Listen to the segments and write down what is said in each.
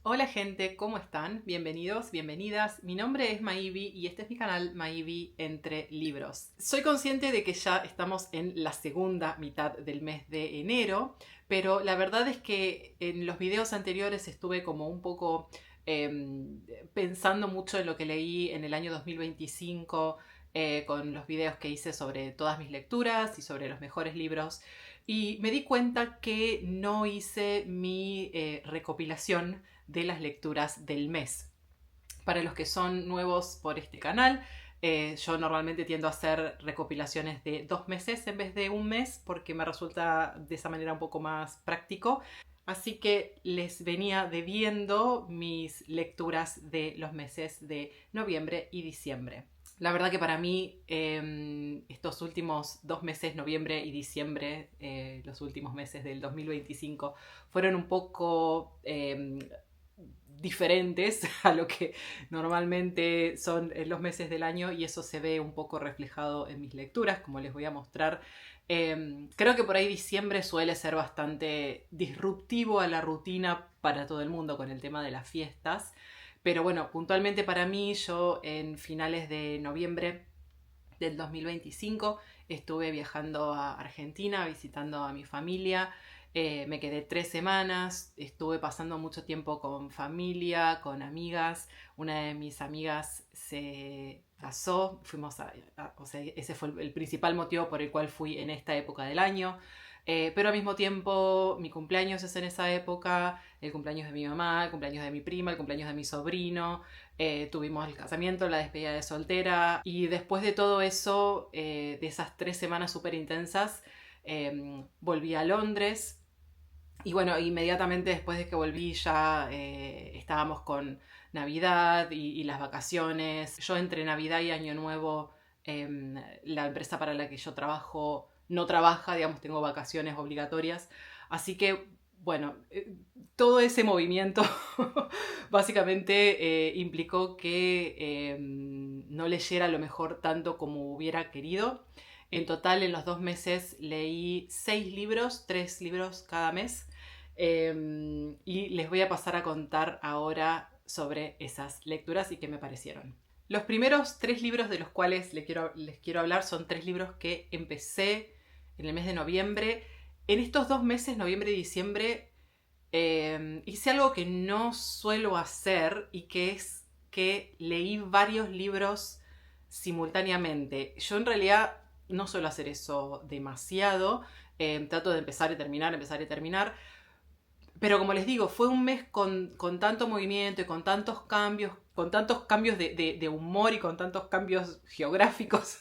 Hola gente, ¿cómo están? Bienvenidos, bienvenidas. Mi nombre es Maivi y este es mi canal Maivi Entre Libros. Soy consciente de que ya estamos en la segunda mitad del mes de enero, pero la verdad es que en los videos anteriores estuve como un poco pensando mucho en lo que leí en el año 2025, con los videos que hice sobre todas mis lecturas y sobre los mejores libros. Y me di cuenta que no hice mi recopilación de las lecturas del mes. Para los que son nuevos por este canal, yo normalmente tiendo a hacer recopilaciones de 2 meses en vez de un mes porque me resulta de esa manera un poco más práctico. Así que les venía debiendo mis lecturas de los meses de noviembre y diciembre. La verdad que para mí estos últimos 2 meses, noviembre y diciembre, los últimos meses del 2025, fueron un poco diferentes a lo que normalmente son los meses del año y eso se ve un poco reflejado en mis lecturas, como les voy a mostrar. Creo que por ahí diciembre suele ser bastante disruptivo a la rutina para todo el mundo con el tema de las fiestas. Pero bueno, puntualmente para mí, yo en finales de noviembre del 2025 estuve viajando a Argentina, visitando a mi familia. Me quedé 3 semanas, estuve pasando mucho tiempo con familia, con amigas. Una de mis amigas se casó, o sea, ese fue el principal motivo por el cual fui en esta época del año. Pero al mismo tiempo, mi cumpleaños es en esa época, el cumpleaños de mi mamá, el cumpleaños de mi prima, el cumpleaños de mi sobrino. Tuvimos el casamiento, la despedida de soltera y después de todo eso, de esas 3 semanas súper intensas, volví a Londres y bueno, inmediatamente después de que volví ya estábamos con Navidad y las vacaciones. Yo entre Navidad y Año Nuevo, la empresa para la que yo trabajo no trabaja, digamos, tengo vacaciones obligatorias. Así que, bueno, todo ese movimiento básicamente implicó que no leyera a lo mejor tanto como hubiera querido. En total, en los 2 meses leí 6 libros, 3 libros cada mes. Y les voy a pasar a contar ahora sobre esas lecturas y qué me parecieron. Los primeros 3 libros de los cuales les quiero hablar son 3 libros que empecé en el mes de noviembre. En estos 2 meses, noviembre y diciembre, hice algo que no suelo hacer y que es que leí varios libros simultáneamente. Yo en realidad no suelo hacer eso demasiado. Trato de empezar y terminar. Pero como les digo, fue un mes con tanto movimiento y con tantos cambios de humor y con tantos cambios geográficos,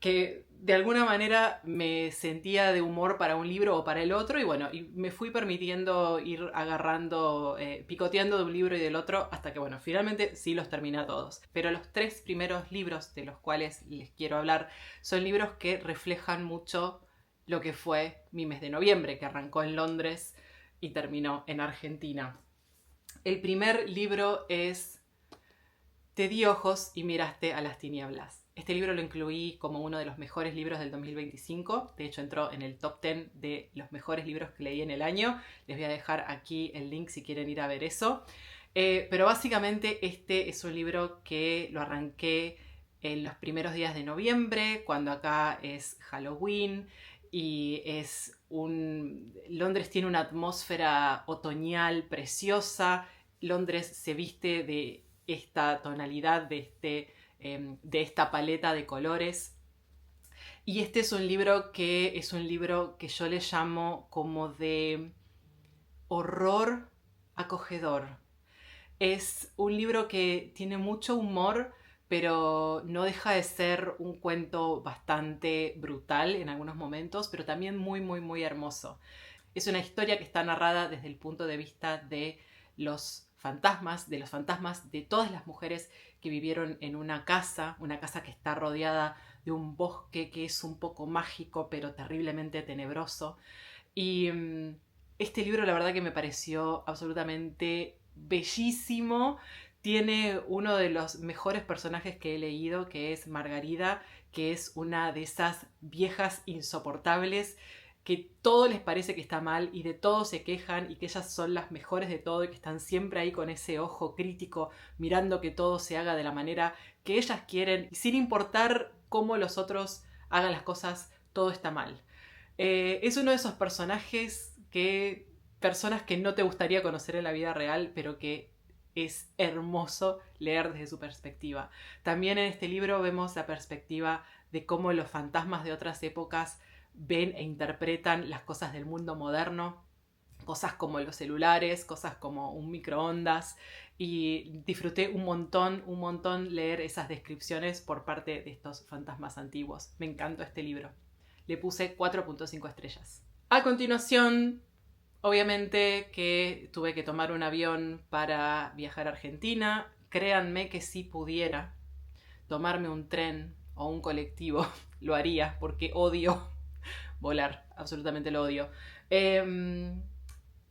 que de alguna manera me sentía de humor para un libro o para el otro. Y bueno, y me fui permitiendo ir agarrando, picoteando de un libro y del otro, hasta que bueno, finalmente sí los terminé a todos. Pero los 3 primeros libros de los cuales les quiero hablar son libros que reflejan mucho lo que fue mi mes de noviembre, que arrancó en Londres y terminó en Argentina. El primer libro es Te di ojos y miraste a las tinieblas. Este libro lo incluí como uno de los mejores libros del 2025. De hecho, entró en el top 10 de los mejores libros que leí en el año. Les voy a dejar aquí el link si quieren ir a ver eso. Pero básicamente este es un libro que lo arranqué en los primeros días de noviembre, cuando acá es Halloween y Londres tiene una atmósfera otoñal preciosa. Londres se viste de esta tonalidad, de esta paleta de colores. Y este es un libro que yo le llamo como de horror acogedor. Es un libro que tiene mucho humor, pero no deja de ser un cuento bastante brutal en algunos momentos, pero también muy, muy, muy hermoso. Es una historia que está narrada desde el punto de vista de los fantasmas de todas las mujeres que vivieron en una casa que está rodeada de un bosque que es un poco mágico, pero terriblemente tenebroso. Y este libro la verdad que me pareció absolutamente bellísimo. Tiene uno de los mejores personajes que he leído, que es Margarida, que es una de esas viejas insoportables que todo les parece que está mal y de todo se quejan y que ellas son las mejores de todo y que están siempre ahí con ese ojo crítico mirando que todo se haga de la manera que ellas quieren y sin importar cómo los otros hagan las cosas, todo está mal. Es uno de esos personas que no te gustaría conocer en la vida real, pero que es hermoso leer desde su perspectiva. También en este libro vemos la perspectiva de cómo los fantasmas de otras épocas ven e interpretan las cosas del mundo moderno, cosas como los celulares, cosas como un microondas, y disfruté un montón leer esas descripciones por parte de estos fantasmas antiguos. Me encantó este libro. Le puse 4.5 estrellas. A continuación, obviamente que tuve que tomar un avión para viajar a Argentina. Créanme que si pudiera tomarme un tren o un colectivo, lo haría porque odio volar, absolutamente lo odio.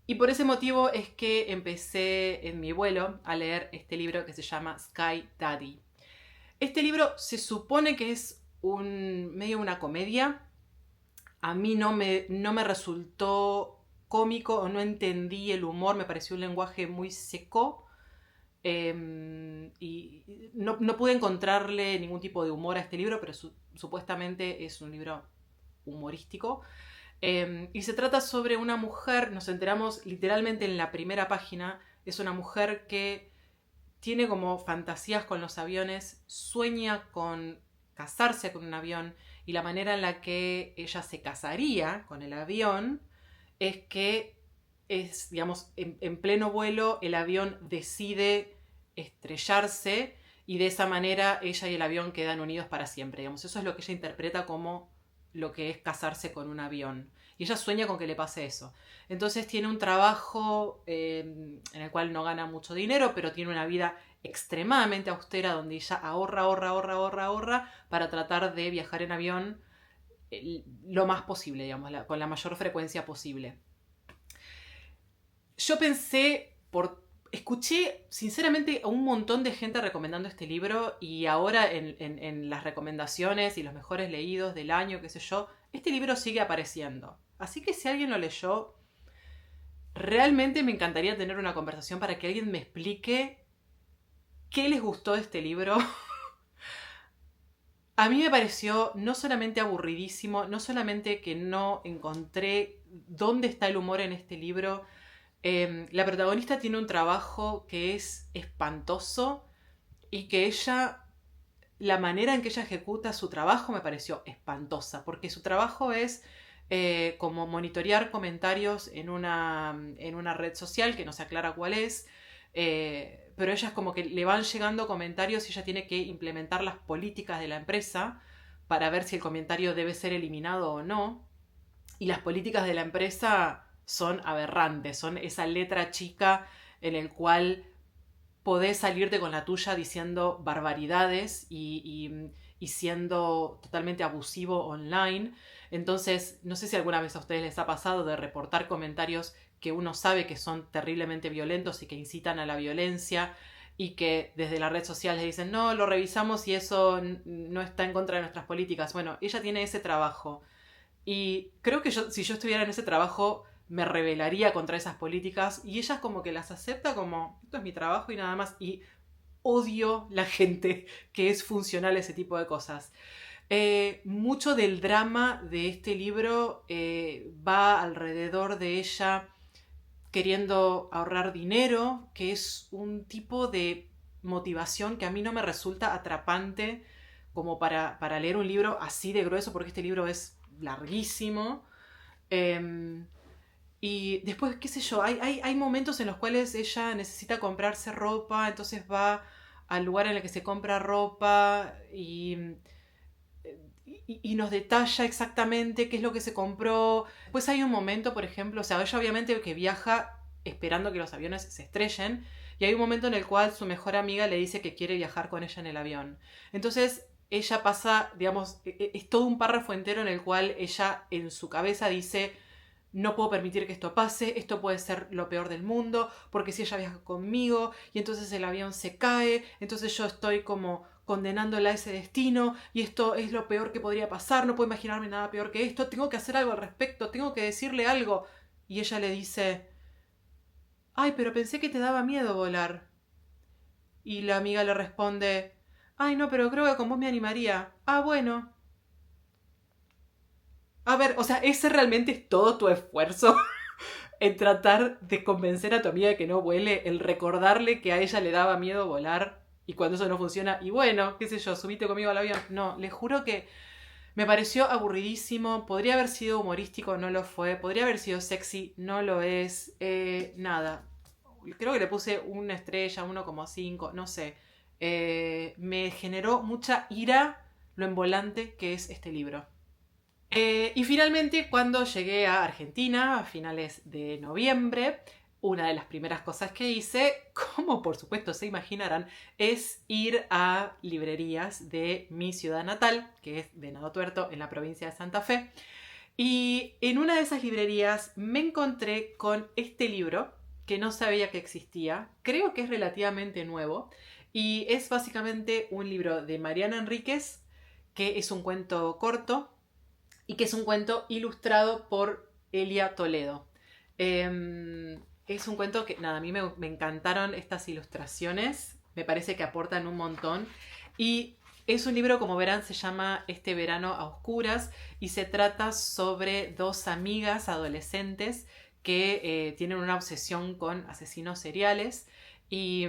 Y por ese motivo es que empecé en mi vuelo a leer este libro que se llama Sky Daddy. Este libro se supone que es medio una comedia. A mí no me resultó cómico o no entendí el humor, me pareció un lenguaje muy seco. Y no pude encontrarle ningún tipo de humor a este libro, pero supuestamente es un libro humorístico. Y se trata sobre una mujer, nos enteramos literalmente en la primera página, es una mujer que tiene como fantasías con los aviones, sueña con casarse con un avión y la manera en la que ella se casaría con el avión es que digamos, en pleno vuelo el avión decide estrellarse y de esa manera ella y el avión quedan unidos para siempre. Digamos, eso es lo que ella interpreta como lo que es casarse con un avión. Y ella sueña con que le pase eso. Entonces tiene un trabajo en el cual no gana mucho dinero, pero tiene una vida extremadamente austera donde ella ahorra para tratar de viajar en avión lo más posible, digamos, con la mayor frecuencia posible. Yo escuché sinceramente a un montón de gente recomendando este libro y ahora en las recomendaciones y los mejores leídos del año, qué sé yo, este libro sigue apareciendo. Así que si alguien lo leyó, realmente me encantaría tener una conversación para que alguien me explique qué les gustó de este libro. A mí me pareció no solamente aburridísimo, no solamente que no encontré dónde está el humor en este libro. La protagonista tiene un trabajo que es espantoso y que la manera en que ella ejecuta su trabajo me pareció espantosa, porque su trabajo es como monitorear comentarios en una red social que no se aclara cuál es, pero ella es como que le van llegando comentarios y ella tiene que implementar las políticas de la empresa para ver si el comentario debe ser eliminado o no. Y las políticas de la empresa son aberrantes, son esa letra chica en el cual podés salirte con la tuya diciendo barbaridades y siendo totalmente abusivo online. Entonces, no sé si alguna vez a ustedes les ha pasado de reportar comentarios que uno sabe que son terriblemente violentos y que incitan a la violencia y que desde la red social les dicen, no, lo revisamos y eso no está en contra de nuestras políticas. Bueno, ella tiene ese trabajo. Y creo que si yo estuviera en ese trabajo me rebelaría contra esas políticas y ella como que las acepta como esto es mi trabajo y nada más y odio la gente que es funcional a ese tipo de cosas. Mucho del drama de este libro va alrededor de ella queriendo ahorrar dinero, que es un tipo de motivación que a mí no me resulta atrapante como para leer un libro así de grueso, porque este libro es larguísimo. Y después, qué sé yo, hay momentos en los cuales ella necesita comprarse ropa, entonces va al lugar en el que se compra ropa y nos detalla exactamente qué es lo que se compró. Pues hay un momento, por ejemplo, o sea, ella obviamente que viaja esperando que los aviones se estrellen, y hay un momento en el cual su mejor amiga le dice que quiere viajar con ella en el avión. Entonces ella pasa, digamos, es todo un párrafo entero en el cual ella en su cabeza dice, no puedo permitir que esto pase, esto puede ser lo peor del mundo, porque si ella viaja conmigo y entonces el avión se cae, entonces yo estoy como condenándola a ese destino, y esto es lo peor que podría pasar, no puedo imaginarme nada peor que esto, tengo que hacer algo al respecto, tengo que decirle algo. Y ella le dice, ay, pero pensé que te daba miedo volar. Y la amiga le responde, ay, no, pero creo que con vos me animaría. Ah, bueno. A ver, o sea, ese realmente es todo tu esfuerzo en tratar de convencer a tu amiga de que no vuele, el recordarle que a ella le daba miedo volar y cuando eso no funciona, y bueno, qué sé yo, subite conmigo al avión. No, les juro que me pareció aburridísimo, podría haber sido humorístico, no lo fue, podría haber sido sexy, no lo es, nada. Creo que le puse una estrella, 1,5, no sé. Me generó mucha ira lo envolante que es este libro. Y finalmente, cuando llegué a Argentina a finales de noviembre, una de las primeras cosas que hice, como por supuesto se imaginarán, es ir a librerías de mi ciudad natal, que es Venado Tuerto, en la provincia de Santa Fe. Y en una de esas librerías me encontré con este libro, que no sabía que existía, creo que es relativamente nuevo, y es básicamente un libro de Mariana Enríquez, que es un cuento corto, y que es un cuento ilustrado por Elia Toledo. Es un cuento que, nada, a mí me encantaron estas ilustraciones, me parece que aportan un montón. Y es un libro, como verán, se llama Este verano a oscuras y se trata sobre dos amigas adolescentes que tienen una obsesión con asesinos seriales y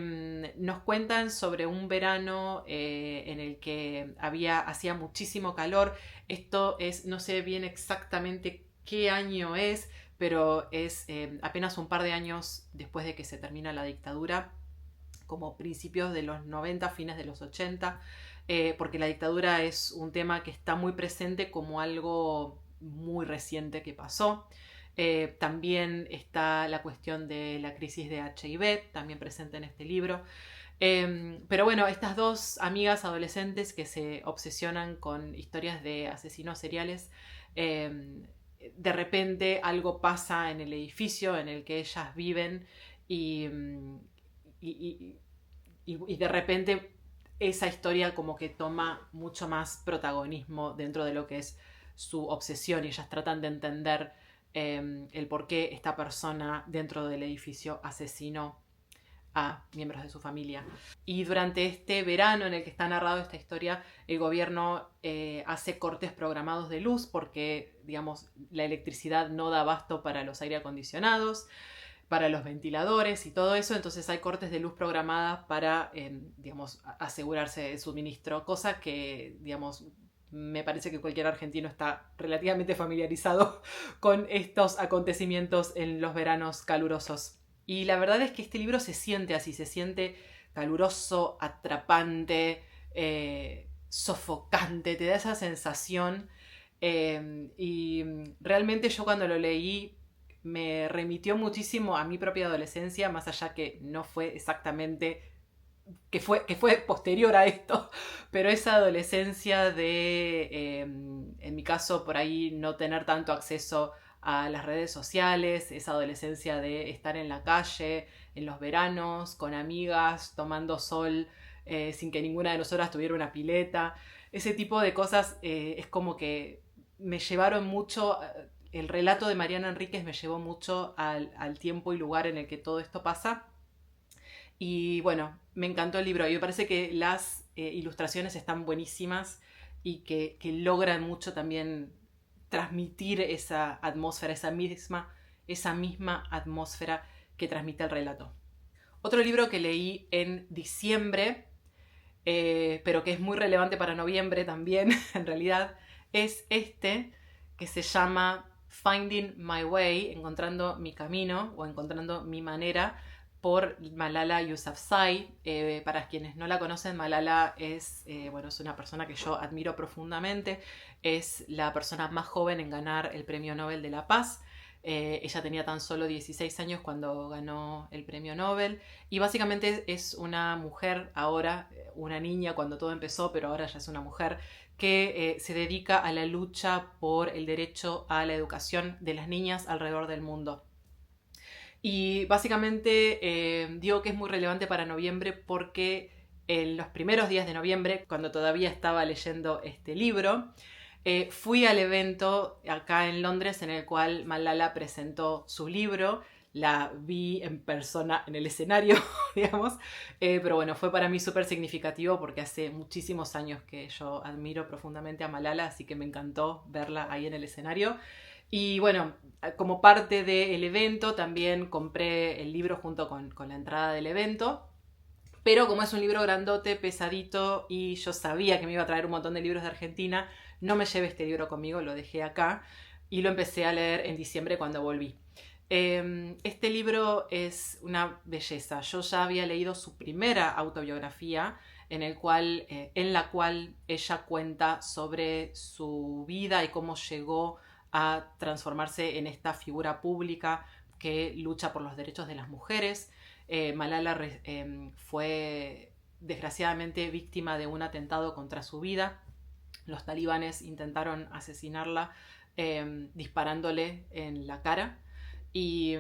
nos cuentan sobre un verano en el que hacía muchísimo calor. Esto es, no sé bien exactamente qué año es, pero es apenas un par de años después de que se termina la dictadura, como principios de los 90, fines de los 80, porque la dictadura es un tema que está muy presente como algo muy reciente que pasó. También está la cuestión de la crisis de HIV, también presente en este libro. Pero bueno, estas dos amigas adolescentes que se obsesionan con historias de asesinos seriales, de repente algo pasa en el edificio en el que ellas viven y, y, y de repente esa historia como que toma mucho más protagonismo dentro de lo que es su obsesión y ellas tratan de entender el por qué esta persona dentro del edificio asesinó a miembros de su familia. Y durante este verano en el que está narrado esta historia, el gobierno hace cortes programados de luz porque, digamos, la electricidad no da abasto para los aire acondicionados, para los ventiladores y todo eso, entonces hay cortes de luz programadas para, digamos, asegurarse de suministro, cosa que, digamos, me parece que cualquier argentino está relativamente familiarizado con estos acontecimientos en los veranos calurosos. Y la verdad es que este libro se siente así, se siente caluroso, atrapante, sofocante, te da esa sensación. Y realmente yo cuando lo leí me remitió muchísimo a mi propia adolescencia, más allá que no fue exactamente, que fue posterior a esto, pero esa adolescencia de, en mi caso, por ahí no tener tanto acceso a las redes sociales, esa adolescencia de estar en la calle, en los veranos, con amigas, tomando sol, sin que ninguna de nosotras tuviera una pileta. Ese tipo de cosas es como que me llevaron mucho, el relato de Mariana Enríquez me llevó mucho al tiempo y lugar en el que todo esto pasa. Y bueno, me encantó el libro y me parece que las ilustraciones están buenísimas y que logran mucho también transmitir esa atmósfera, esa misma atmósfera que transmite el relato. Otro libro que leí en diciembre, pero que es muy relevante para noviembre también, en realidad, es este que se llama Finding My Way, encontrando mi camino o encontrando mi manera, por Malala Yousafzai. Para quienes no la conocen, Malala es, bueno, es una persona que yo admiro profundamente. Es la persona más joven en ganar el Premio Nobel de la Paz. Ella tenía tan solo 16 años cuando ganó el Premio Nobel. Y básicamente es una mujer ahora, una niña cuando todo empezó, pero ahora ya es una mujer que se dedica a la lucha por el derecho a la educación de las niñas alrededor del mundo. Y básicamente digo que es muy relevante para noviembre porque en los primeros días de noviembre, cuando todavía estaba leyendo este libro, fui al evento acá en Londres en el cual Malala presentó su libro. La vi en persona en el escenario, digamos, pero bueno, fue para mí súper significativo porque hace muchísimos años que yo admiro profundamente a Malala, así que me encantó verla ahí en el escenario. Y bueno, como parte del evento también compré el libro junto con la entrada del evento. Pero como es un libro grandote, pesadito, y yo sabía que me iba a traer un montón de libros de Argentina, no me llevé este libro conmigo, lo dejé acá y lo empecé a leer en diciembre cuando volví. Este libro es una belleza. Yo ya había leído su primera autobiografía en la cual ella cuenta sobre su vida y cómo llegó a transformarse en esta figura pública que lucha por los derechos de las mujeres. Malala fue desgraciadamente víctima de un atentado contra su vida. Los talibanes intentaron asesinarla disparándole en la cara y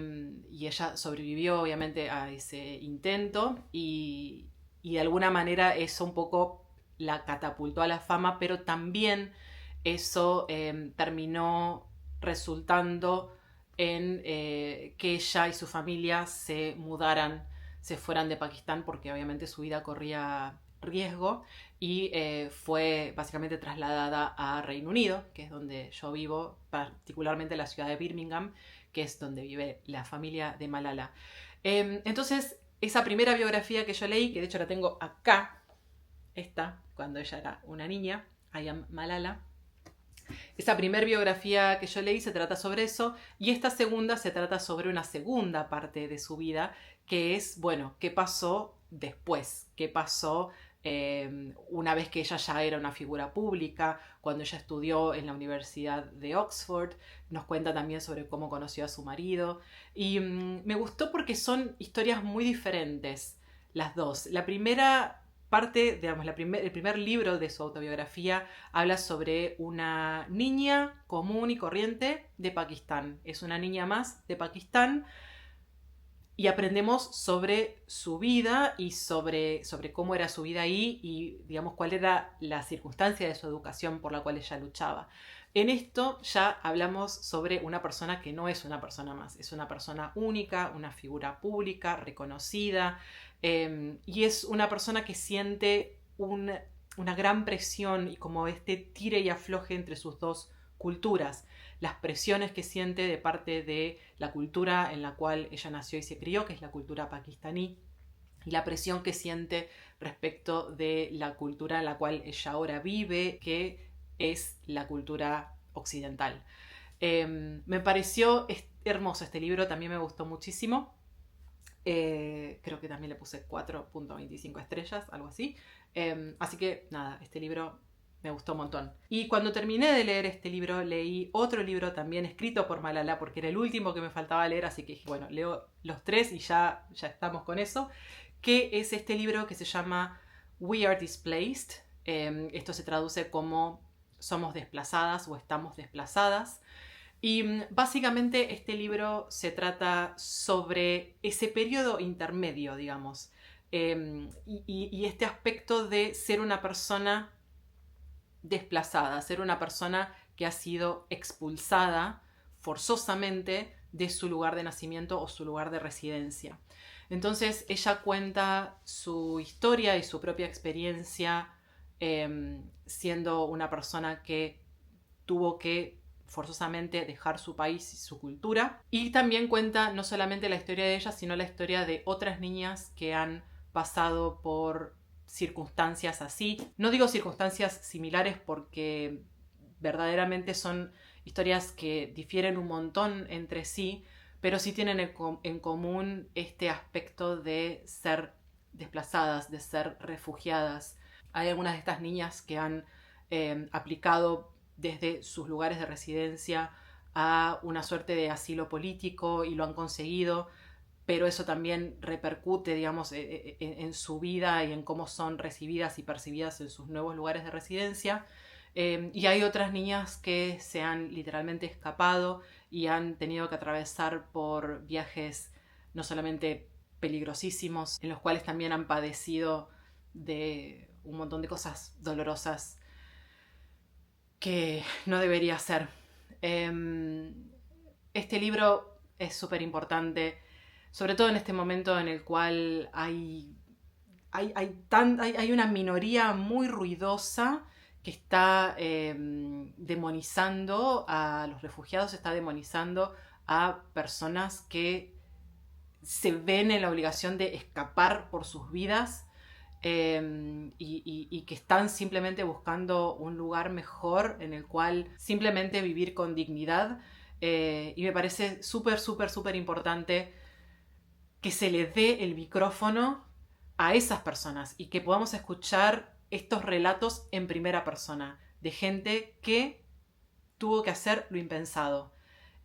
ella sobrevivió obviamente a ese intento y de alguna manera eso un poco la catapultó a la fama, pero también eso terminó resultando en que ella y su familia se mudaran, se fueran de Pakistán porque obviamente su vida corría riesgo y fue básicamente trasladada a Reino Unido, que es donde yo vivo, particularmente la ciudad de Birmingham, que es donde vive la familia de Malala. Entonces, esa primera biografía que yo leí, que de hecho la tengo acá, esta, cuando ella era una niña, I Am Malala. Esa primera biografía que yo leí se trata sobre eso y esta segunda se trata sobre una segunda parte de su vida que es, bueno, qué pasó después, qué pasó una vez que ella ya era una figura pública, cuando ella estudió en la Universidad de Oxford, nos cuenta también sobre cómo conoció a su marido y me gustó porque son historias muy diferentes las dos. La primera parte, digamos, el primer libro de su autobiografía habla sobre una niña común y corriente de Pakistán. Es una niña más de Pakistán y aprendemos sobre su vida y sobre cómo era su vida ahí y, digamos, cuál era la circunstancia de su educación por la cual ella luchaba. En esto ya hablamos sobre una persona que no es una persona más, es una persona única, una figura pública, reconocida, y es una persona que siente una gran presión y como este tire y afloje entre sus dos culturas, las presiones que siente de parte de la cultura en la cual ella nació y se crió, que es la cultura pakistaní, y la presión que siente respecto de la cultura en la cual ella ahora vive, que es la cultura occidental. Me pareció hermoso este libro, también me gustó muchísimo. Creo que también le puse 4.25 estrellas, algo así. Así que nada, este libro me gustó un montón. Y cuando terminé de leer este libro, leí otro libro también escrito por Malala, porque era el último que me faltaba leer, así que dije, bueno, leo los tres y ya estamos con eso, que es este libro que se llama We Are Displaced. Esto se traduce como somos desplazadas o estamos desplazadas. Y básicamente este libro se trata sobre ese periodo intermedio, digamos, y este aspecto de ser una persona desplazada, ser una persona que ha sido expulsada forzosamente de su lugar de nacimiento o su lugar de residencia. Entonces ella cuenta su historia y su propia experiencia siendo una persona que tuvo que forzosamente dejar su país y su cultura. Y también cuenta no solamente la historia de ella, sino la historia de otras niñas que han pasado por circunstancias así. No digo circunstancias similares porque verdaderamente son historias que difieren un montón entre sí, pero sí tienen en común este aspecto de ser desplazadas, de ser refugiadas. Hay algunas de estas niñas que han aplicado desde sus lugares de residencia a una suerte de asilo político y lo han conseguido, pero eso también repercute, digamos, en su vida y en cómo son recibidas y percibidas en sus nuevos lugares de residencia. Y hay otras niñas que se han literalmente escapado y han tenido que atravesar por viajes no solamente peligrosísimos, en los cuales también han padecido de un montón de cosas dolorosas que no debería ser. Este libro es súper importante, sobre todo en este momento en el cual hay una minoría muy ruidosa que está demonizando a los refugiados, está demonizando a personas que se ven en la obligación de escapar por sus vidas y que están simplemente buscando un lugar mejor en el cual simplemente vivir con dignidad. Y me parece súper, súper, súper importante que se le dé el micrófono a esas personas y que podamos escuchar estos relatos en primera persona de gente que tuvo que hacer lo impensado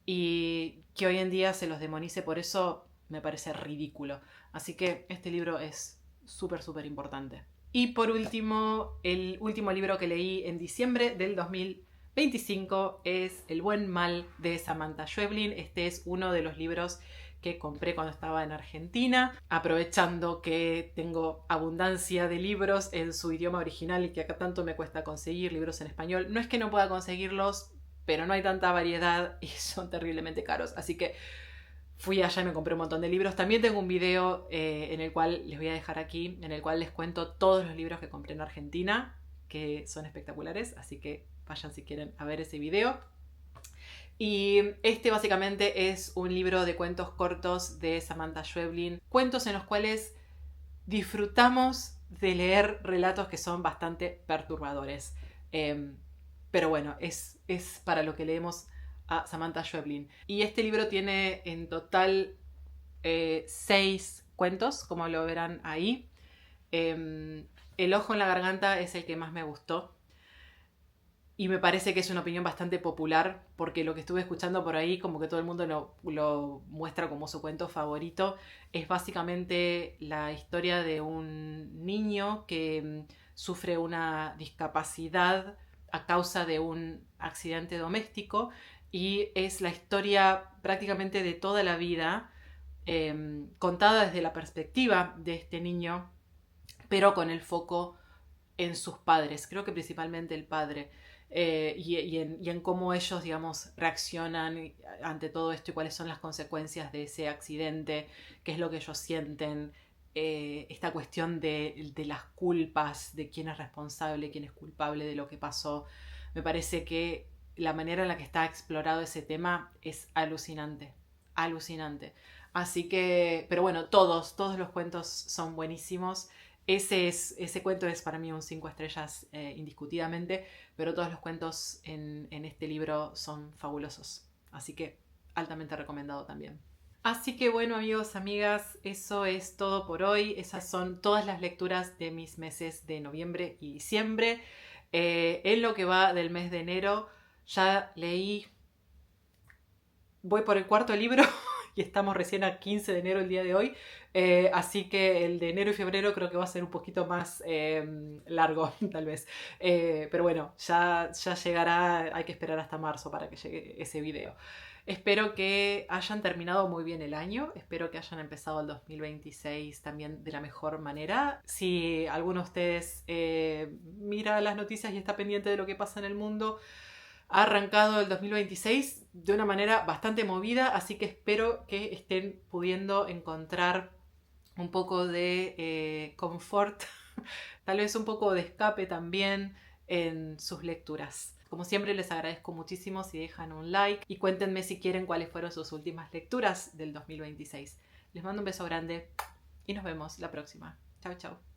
y que hoy en día se los demonice por eso me parece ridículo. Así que este libro es súper, súper importante. Y por último, el último libro que leí en diciembre del 2025 es El buen mal de Samantha Schweblin. Este es uno de los libros que compré cuando estaba en Argentina, aprovechando que tengo abundancia de libros en su idioma original y que acá tanto me cuesta conseguir libros en español. No es que no pueda conseguirlos, pero no hay tanta variedad y son terriblemente caros. Así que fui allá y me compré un montón de libros. También tengo un video en el cual les voy a dejar aquí, en el cual les cuento todos los libros que compré en Argentina, que son espectaculares, así que vayan si quieren a ver ese video. Y este básicamente es un libro de cuentos cortos de Samantha Schweblin, cuentos en los cuales disfrutamos de leer relatos que son bastante perturbadores. Pero bueno, es para lo que leemos a Samantha Schweblin. Y este libro tiene en total 6 cuentos, como lo verán ahí. El ojo en la garganta es el que más me gustó. Y me parece que es una opinión bastante popular, porque lo que estuve escuchando por ahí, como que todo el mundo lo muestra como su cuento favorito, es básicamente la historia de un niño que sufre una discapacidad a causa de un accidente doméstico y es la historia prácticamente de toda la vida, contada desde la perspectiva de este niño, pero con el foco en sus padres, creo que principalmente el padre. Y en cómo ellos, digamos, reaccionan ante todo esto y cuáles son las consecuencias de ese accidente, qué es lo que ellos sienten, esta cuestión de las culpas, de quién es responsable, quién es culpable de lo que pasó. Me parece que la manera en la que está explorado ese tema es alucinante, alucinante. Así que, pero bueno, todos los cuentos son buenísimos. Ese cuento es para mí un 5 estrellas indiscutidamente, pero todos los cuentos en este libro son fabulosos. Así que altamente recomendado también. Así que bueno, amigos, amigas, eso es todo por hoy. Esas son todas las lecturas de mis meses de noviembre y diciembre. En lo que va del mes de enero ya leí, voy por el 4.º libro y estamos recién a 15 de enero el día de hoy. Así que el de enero y febrero creo que va a ser un poquito más largo, tal vez. Pero bueno, ya llegará, hay que esperar hasta marzo para que llegue ese video. Espero que hayan terminado muy bien el año, espero que hayan empezado el 2026 también de la mejor manera. Si alguno de ustedes mira las noticias y está pendiente de lo que pasa en el mundo, ha arrancado el 2026 de una manera bastante movida, así que espero que estén pudiendo encontrar un poco de confort, tal vez un poco de escape también en sus lecturas. Como siempre les agradezco muchísimo si dejan un like y cuéntenme si quieren cuáles fueron sus últimas lecturas del 2026. Les mando un beso grande y nos vemos la próxima. Chao, chao.